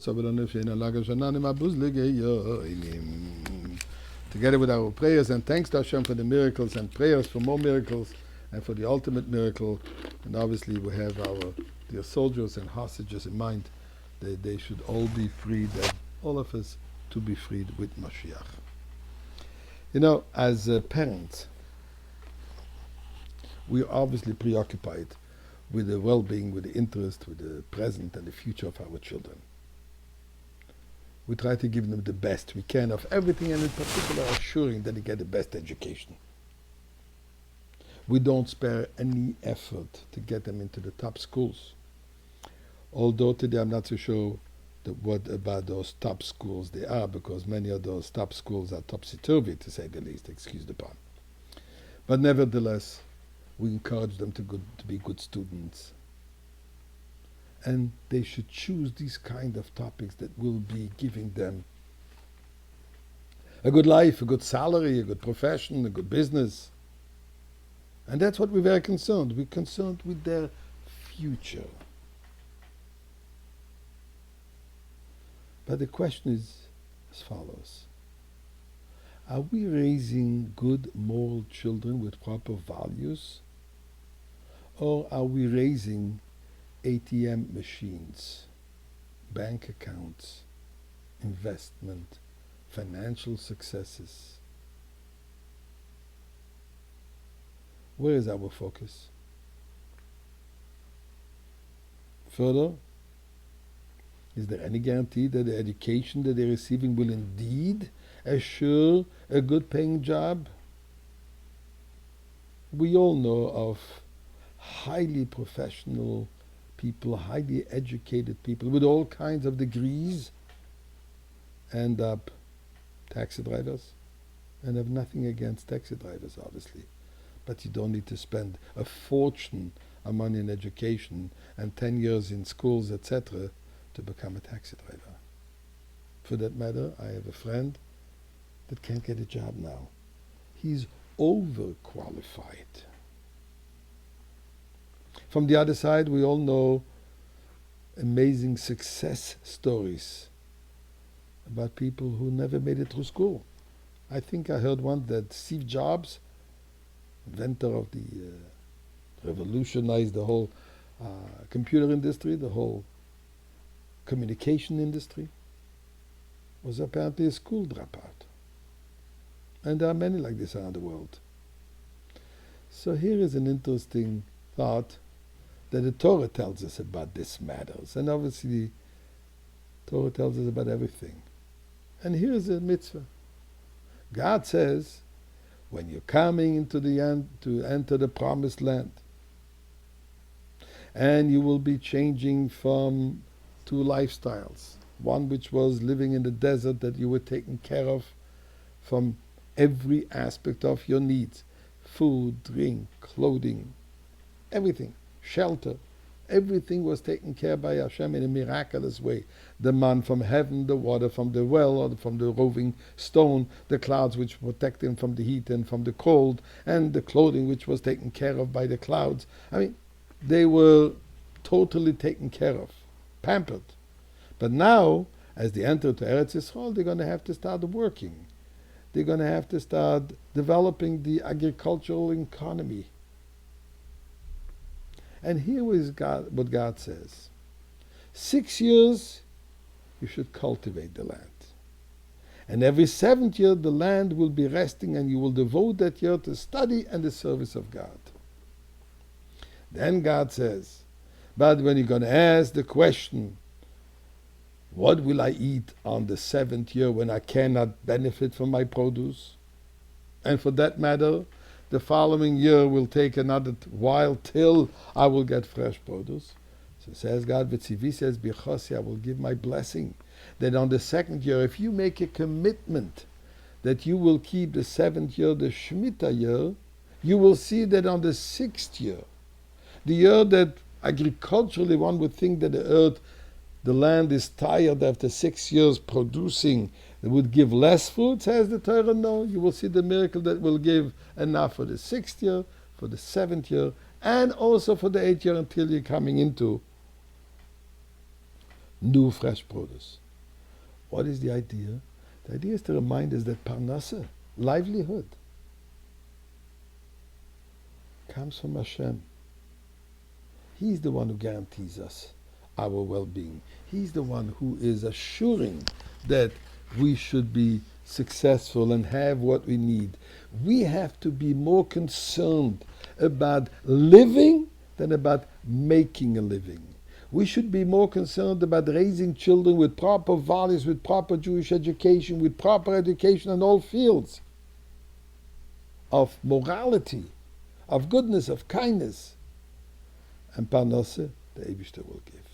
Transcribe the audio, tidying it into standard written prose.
Together with our prayers and thanks to Hashem for the miracles and prayers for more miracles and for the ultimate miracle. And obviously we have our dear soldiers and hostages in mind that they should all be freed, and all of us to be freed with Mashiach. You know, as parents, we are obviously preoccupied with the well-being, with the interest, with the present and the future of our children. We try to give them the best we can of everything, and in particular assuring that they get the best education. We don't spare any effort to get them into the top schools. Although today I'm not so sure what about those top schools they are, because many of those top schools are topsy-turvy, to say the least, excuse the pun. But nevertheless, we encourage them to be good students. And they should choose these kind of topics that will be giving them a good life, a good salary, a good profession, a good business. And that's what we're very concerned. We're concerned with their future. But the question is as follows. Are we raising good moral children with proper values? Or are we raising ATM machines, bank accounts, investment, financial successes? Where is our focus? Further, is there any guarantee that the education that they're receiving will indeed assure a good paying job? We all know of highly professional people, highly educated people with all kinds of degrees end up taxi drivers. And I have nothing against taxi drivers, obviously. But you don't need to spend a fortune of money in education and 10 years in schools, etc., to become a taxi driver. For that matter, I have a friend that can't get a job now. He's overqualified. From the other side, we all know amazing success stories about people who never made it through school. I think I heard one that Steve Jobs, inventor of the revolutionized the whole computer industry, the whole communication industry, was apparently a school dropout. And there are many like this around the world. So here is an interesting thought that the Torah tells us about this matters. And obviously, Torah tells us about everything. And here is a mitzvah. God says, when you're coming into the end to enter the promised land, and you will be changing from two lifestyles, one which was living in the desert that you were taken care of from every aspect of your needs, food, drink, clothing, everything, shelter, everything was taken care by Hashem in a miraculous way. The man from heaven, the water from the well or from the roving stone, the clouds which protect him from the heat and from the cold, and the clothing which was taken care of by the clouds. I mean, they were totally taken care of, pampered. But now, as they enter to Eretz Yisrael, they're going to have to start working. They're going to have to start developing the agricultural economy. And here is what God says. 6 years, you should cultivate the land. And every 7th year, the land will be resting, and you will devote that year to study and the service of God. Then God says, but when you're going to ask the question, what will I eat on the 7th year when I cannot benefit from my produce? And for that matter, the following year will take another while till I will get fresh produce. So says God, V'tzivi says, B'chosi, I will give my blessing. That on the 2nd year, if you make a commitment that you will keep the 7th year, the Shemitah year, you will see that on the 6th year, the year that agriculturally one would think that the land is tired after 6 years producing, it would give less fruit, says the Torah. No, you will see the miracle that will give enough for the 6th year, for the 7th year, and also for the 8th year until you're coming into new fresh produce. What is the idea? The idea is to remind us that parnasa, livelihood, comes from Hashem. He's the one who guarantees us our well-being. He's the one who is assuring that we should be successful and have what we need. We have to be more concerned about living than about making a living. We should be more concerned about raising children with proper values, with proper Jewish education, with proper education in all fields of morality, of goodness, of kindness. And parnasa, the Eibishter will give.